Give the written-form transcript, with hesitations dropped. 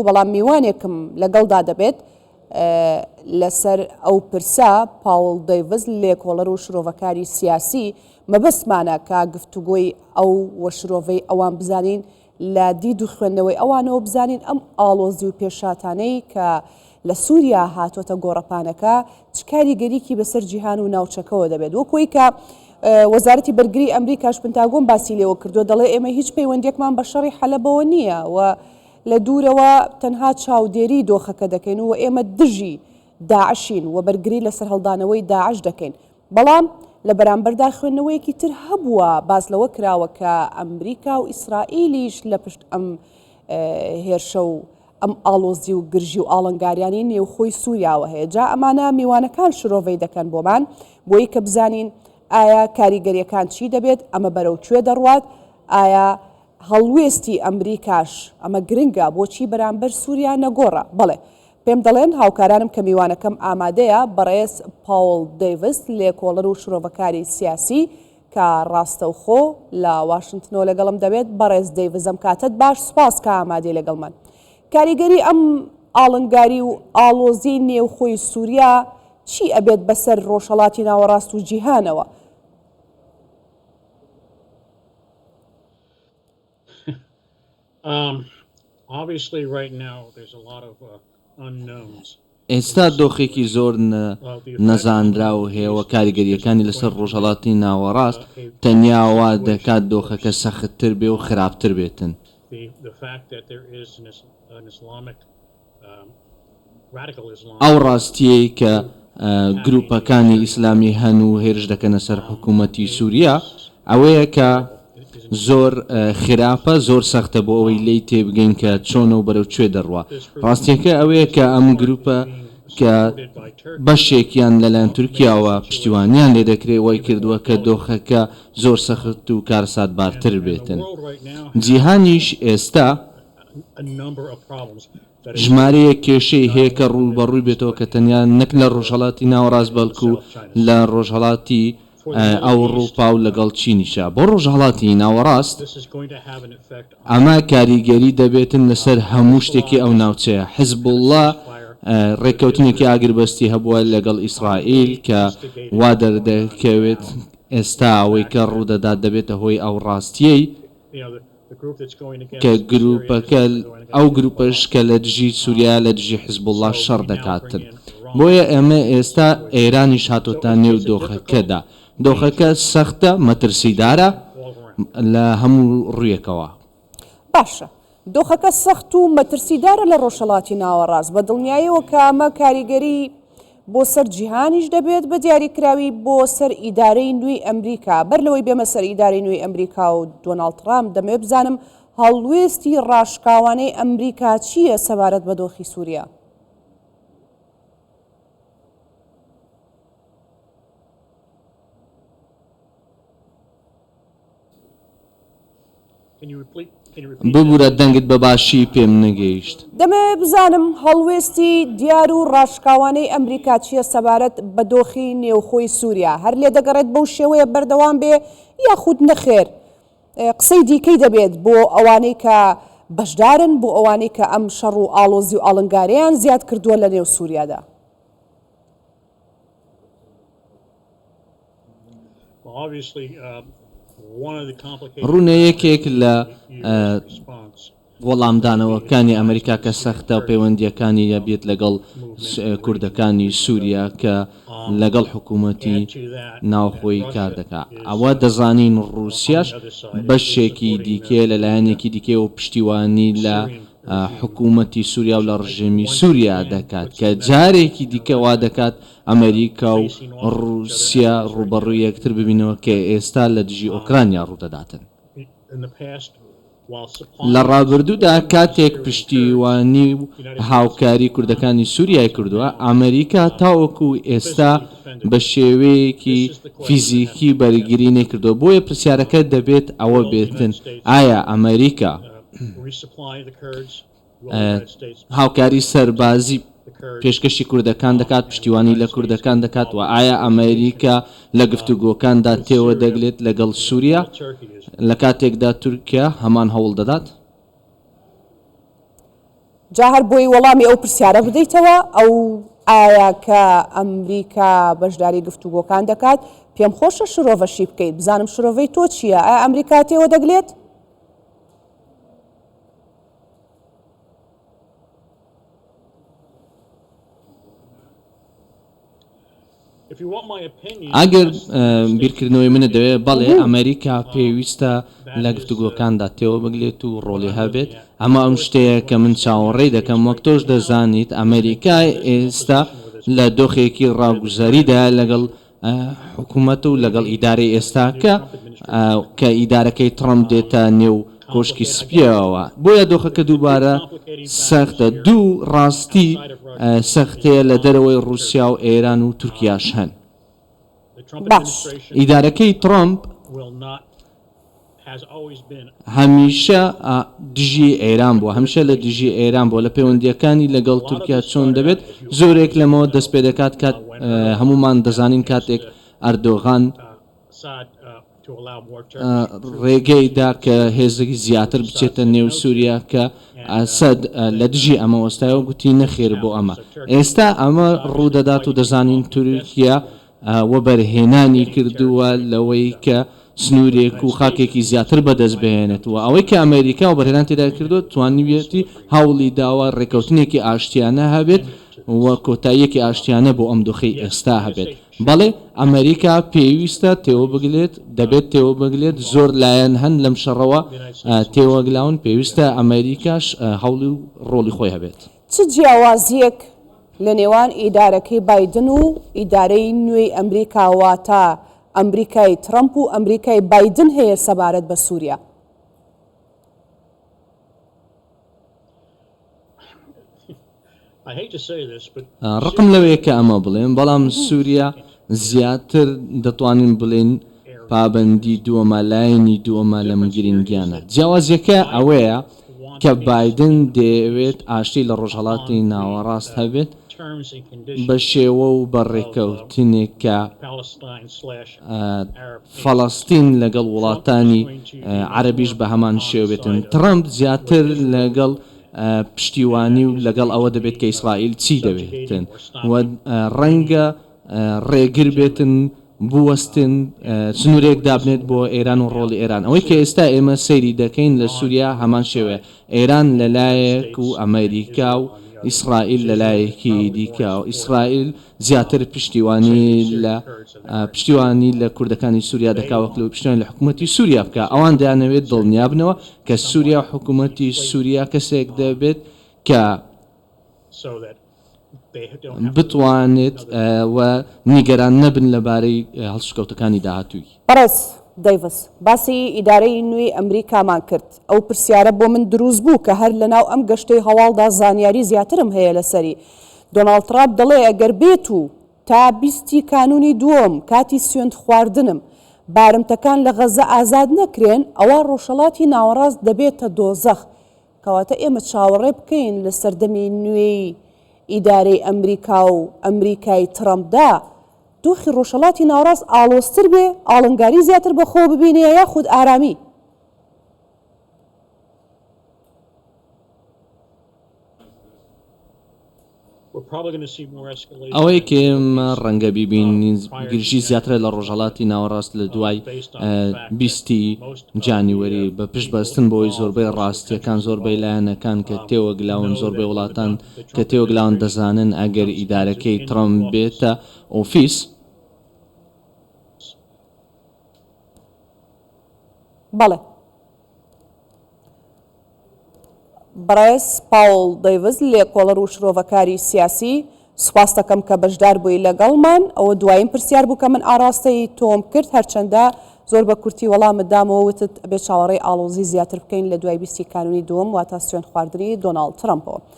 بەڵام میوانێکم لەگەڵدا دەبێت لەسەر ئەو پرسا پاوڵ دەیڤز لێکۆڵەر و شرۆڤەکاری سیاسی مەبەستمانە کە گفتوگۆی ئەو وەشرۆڤەی ئەوان بزانین لە دید و خوێندنەوەی ئەوانەوە بزانین ئەم ئاڵۆزی و پێشاتانەی کە لە سووریا هاتوۆتە گۆڕەپانەکە چ کاریگەریکی بەسەر جیهان و ناوچەکەەوە دەبێت وەکوی کە وەزارەتی بەرگری ئەمریکاش پنتاگۆن باسی لێوە کردو دەڵێ ئێمە هیچ پەیوەندێکمان بە شەڕی حەلەبەوە نییە و لە دوورەوە تەنها چاودێری دۆخەکە دەکەین و ئێمە دژی داعشین و بەرگری لەسەر هەڵدانەوەی داعش دەکەین بەڵام لە بەرامبەردا خوێندنەوەیەکی تر هەبووە باس لەوە کراوە کە ئەمریکا و ئیسرائیلیش لە پشت ئەم هێرشە و ئەم ئاڵۆزی و گرژی و ئاڵنگاریانی نێوخۆی سووریاوە هەیە جا ئەمانە میوانەکان شرۆڤەی دەکەن بۆمان بۆی کە بزانین ئایا کاریگەریەکان چی دەبێت ئەمە بەرەو کوێ دەڕوات ئایا هەڵوێستی ئەمریکاش ئەمە گرنگە بۆچی بەرامبەر سووریا نەگۆڕە بەڵێ پێم دەڵێن هاوکارانم کە میوانەکەم ئامادەیە بەڕێز پاوڵ دەیڤز لێکۆڵەر و شرۆڤەکاری سیاسی کە ڕاستەوخۆ لە واشنگتنەوە لەگەڵم دەبێت بەڕێز دەیڤزم کاتت باش سوپاس کە ئامادەی لەگەڵمان کاریگەری ئەم ئاڵنگاری و ئاڵۆزی نێوخۆی سووریا چی ئەبێت بەسەر ڕۆژهەڵاتی ناوەڕاست و جیهانەوە؟ Obviously, right now, there's a lot of unknowns. ئێستا دۆخێکی زۆر نەزانراو هەیەوە کاریگەریەکانی لەسەر ڕۆژهەڵاتی ناوەڕاست تەنیاوا دەکات دۆخەکە سەختتر بێ و خراپتر بێتن. ئەو ڕاستیەی کە گروپەکانی ئیسلامی هەن و هێرش دەکەنە سەر حکوومەتی سووریا ئەوەیە کە زۆر خراپە زۆر سەختە بۆ ئەوەی لی تێبگەین کە چۆنە و بەرەو کوێ دەڕوە ڕاستیەکە ئەوەیە کە ئەم گروپە کە بەشێکیان لەلایەن تورکیاوە پشتیوانیان لێ دەکرێت وای کردووە کە دۆخەکە زۆر سەخت و کارساتبارتر بێتن جیهانیش ئێستا ژمارەیە کێشەی هەیە کە ڕووبەڕووی بێتەوە کە تەنیا نەک لە ڕۆژهەڵاتی ناوەڕاست بەڵکو لە ڕۆژهەڵاتی ئەوروپا و لەگەڵ چینیشە بۆ ڕۆژهەڵاتی ناوەڕاست ئەمە کاریگەری دەبێتن لەسەر هەموو شتێکی ئەو ناوچەیە حیزبوڵڵا ڕێککەوتنێکی ئاگربەستی هەبووە لەگەڵ ئیسرائیل کە وا دەردەکەوێت ئێستا ئەوەی کە ڕوودەدات دەبێتە هۆی ئەو ڕاستیەی کە گروپەکە ئەو گروپەش کە لە دژی سووریا لە دژی حیزبوڵڵا شەڕ دەکاتن بۆیە ئێمە ئێستا ئێرانیش هاتۆتە نێو دۆخەکەدا دۆخەکە سەختە مەترسیدارە لە هەموو ڕوویەکەوە باشە دۆخەکە سەخت و مەترسیدارە لە ڕۆژهەڵاتی ناوەڕاست بە دڵنیاییەوە کە ئەمە کاریگەری بۆ سەر جیهانیش دەبێت بە دیاریکراوی بۆ سەر ئیدارەی نوێی ئەمریکا بەر لەوەی بێمە سەر ئیدارەی نوێی ئەمریکا و دۆناڵد ترامپ دەمەوێت بزانم هەڵوێستی ڕاشکاوانەی ئەمریکا چییە سەبارەت بە دۆخی سووریا؟ ببوورە دەنگت بە باشی پێم نەگەیشت دەمەوێت بزانم هەڵوێستی دیار و ڕاشکاوانەی ئەمریکا چییە سەبارەت بە دۆخی نێوخۆی سووریا هەر لێ دەگەڕێت بەو شێوەیە بەردەوام بێ یاخود نەخێر قسەی دیکەی دەبێت بۆ ئەوانەی کە بەشدارن بۆ ئەوانەی کە ئەم شەڕ و ئاڵۆزی و ئاڵنگاریان زیاد کردووە لە نێو سووریادا ڕوونە یەکێک لە وەڵامدانەوەکانی ئەمریکا کە سەختە و پەیوەندیەکانی یەبێت لەگەڵ کوردەکانی سووریا کە لەگەڵ حکوومەتی ناوخۆی کار دەکات ئەوە دەزانین ڕووسیاش بەشێکی دیکێ لەلایەنێکی دیکێ و پشتیوانی لە حکوومەتی سووریا و لە ڕژێمی سووریا دەکات کە جارێکی دیکەوا دەکات ئەمریکا و ڕووسیا ڕوبەڕووی یەکتر ببینەوە کە ئێستا لە دژی ئۆکرانیا ڕوودەداتن لە ڕابردوودا کاتێک پشتیوانی و هاوکاری کوردەکانی سووریای کردووە ئەمریکا تاوەکو ئێستا بە شێوەیەکی فیزیکی بەرگری نەکردووە بۆیە پرسیارەکە دەبێت ئەوە بێتن ئایا ئەمریکا هاوکاری سەربازی پێشکەشی کوردەکان دەکات پشتیوانی لە کوردەکان دەکات و ئایا ئەمریکا لە گفتوگۆکاندا تێوە دەگلێت لەگەڵ سووریا لە کاتێکدا تورکیا هەمان هەوڵ دەدات جا هەر بۆی وەڵامی ئەو پرسیارە بدەیتەوە ئەو ئایا کە ئەمریکا بەشداری گفتوگۆکان دەکات پێم خۆشە شرۆڤەشی بکەیت بزانم شرۆڤەی تۆ چییە ئایا ئەمریکا تێوە دەگلێت؟ ئەگەر بیرکردنەوەی منە دەوێت بەڵێ ئەمریکا پێویستە لە گفتوگۆکاندا تێوە بگلێت و ڕۆڵی هەبێت ئەمە ئەم شتەیە کە من چاوەڕێی دەکەم وەک تۆش دەزانیت ئەمریکای ئێستا لە دۆخێکی ڕاگوزاریدا لەگەڵ حکوومەت و لەگەڵ ئیدارەی ئێستاکە کە ئیدارەکەی ترەمپ دێتە نێو کۆشکی سپیەوە بۆیە دۆخەکە دووبارە سەختە دوو ڕاستی سەختەیە لە دەرەوەی رووسیا و ئێران و تورکیاش هەن باش ئیدارەکەی ترەمپ هەمیشە دژی ئێران بووە هەمیشە لە دژی ئێران بۆ لە پەیوەندیەکانی لەگەڵ تورکیا چۆن دەبێت زۆرێک لەمەوە دەست پێ دەکات کات هەمومان دەزانین کاتێک ئەردۆغان ڕێگەیدا کە هێزێکی زیاتر بچێتە نێو سووریا کە ئەسەد لە دژی ئەمە وەستایەوە گوتی نەخێر بۆ ئەمە ئێستا ئەمە ڕوودەدات و دەزانین تورکیا وەبەرهێنانی کردووە لەوەی کە سنوورێک و خاکێکی زیاتر بەدەست بهێنێتەوە ئەوەی کە ئەمریکا و بەرهێنان تێدا کردو توانیوێتی هەوڵی داوە ڕێکەوتنێکی ئاشتیانە هەبێت وە کۆتاییەکی ئاشتیانە بۆ ئەم دۆخەی ئێستا هەبێت بەڵێ ئەمریکا پێویستە تێوە بگلێت دەبێت تێوە بگلێت زۆر لایەن هەن لەم شەڕەوە تێوەگلاون پێویستە ئەمریکاش هەوڵی و ڕۆڵی خۆی هەبێت چ جیاوازیەک لە نێوان ئیدارەکەی بایدن و ئیدارەی نوێی ئەمریکا واتە ئەمریکای ترەمپ و ئەمریکای بایدن هەیە سەبارەت بە سووریا ڕقم لەوەیە کە ئەمە بڵێن بەڵام سووریا زیاتر دەتوانین بڵێن پابەندی دووەمە لایەنی دووەمە لە گرنگیانە جیاوازیەکە ئەوەیە کە بایدن دەیەوێت ئاشتی لە ڕۆژهەڵاتی ناوەڕاست هەبێت بە شێوە و بەڕێکەوتنێک کە فەڵەستین لەگەڵ وڵاتانی عەرەبیش بە هەمان شێوێتن ترەمپ زیاتر لەگەڵ پشتیوانی و لەگەڵ ئەوە دەبێت کە ئیسرائیل چی دەبێتن و ڕەنگە ڕێگر بێتن بوەستن سنوورێک دابنێت بۆ ئێران و ڕۆڵی ئێران ئەوەی کە ئێستا ئێمە سەیری دەکەین لە سووریا هەمان شێوێ ئێران لەلایەک و ئەمریکا و ئیسرائیل لەلایەکی دیکە و ئیسرائیل زیاتر پشتیوانی لە کوردەکانی سووریا دەکاوەک لە پشتیوانی لە حکوومەتی سووریا بکە ئەوان دەیانەوێت دڵنیا بنەوە کە سووریا و حکوومەتی سووریا کەسێک دەبێت کە بتوانێت و نیگەران نەبن لەبارەی هەڵسوکەوتەکانی داهاتووی بەڕێز دەیڤس باسی ئیدارەی نوێی ئەمریکامان کرد ئەو پرسیارە بۆ من دروست بوو کە هەر لەناو ئەم گەشتەی هەواڵدا زانیاری زیاترم هەیە لەسەری دۆناڵد ترامپ دەڵێ ئەگەر بێت و تا 20 کانونی دووەم کاتی سوێند خواردنم بارمتەکان لە غەزە ئازاد نەکرێن ئەوە ڕۆژهەڵاتی ناوەڕاست دەبێتە دۆزەخ کەواتە ئێمە چاوەڕێ بکەین لە سەردەمی نوێی ئیدارەی ئەمریکا و ئەمریکای ترەمپدا دۆخی ڕۆژهەڵاتی ناوەڕاست ئاڵۆزتر بێ ئاڵنگاری زیاتر بەخۆ ببینێ یا خود ئارامی ئەوەی کە ئێمە ڕەنگە بیبینین گرژی زیاترە لە ڕۆژهەڵاتی ناوەڕاست لە دوای 20 جانیوەری بە پشت بەستن بۆی زۆربەی ڕاستیەکان زۆربەی لایەنەکان کە تێوەگلاون زۆربەی وڵاتان کە تێوەگلاون دەزانن ئەگەر ئیدارەکەی ترەمپ بێتە ئۆفیس بەڵێ بەڕێز پاوڵ دەیڤز لێکۆڵەر و شرۆڤەکاری سیاسی سوپاس دەکەم کە بەشدار بووی لەگەڵمان ئەوە دوایین پرسیار بوو کە من ئاراستەی تۆم کرد هەرچەندە زۆر بە کورتی وەڵامت دامەوە وتت بێ چاوەڕێی ئاڵۆزی زیاتر بکەین لە دوای 20 کانونی دووەم واتە سوێند خواردنی دۆناڵد ترەمپەوە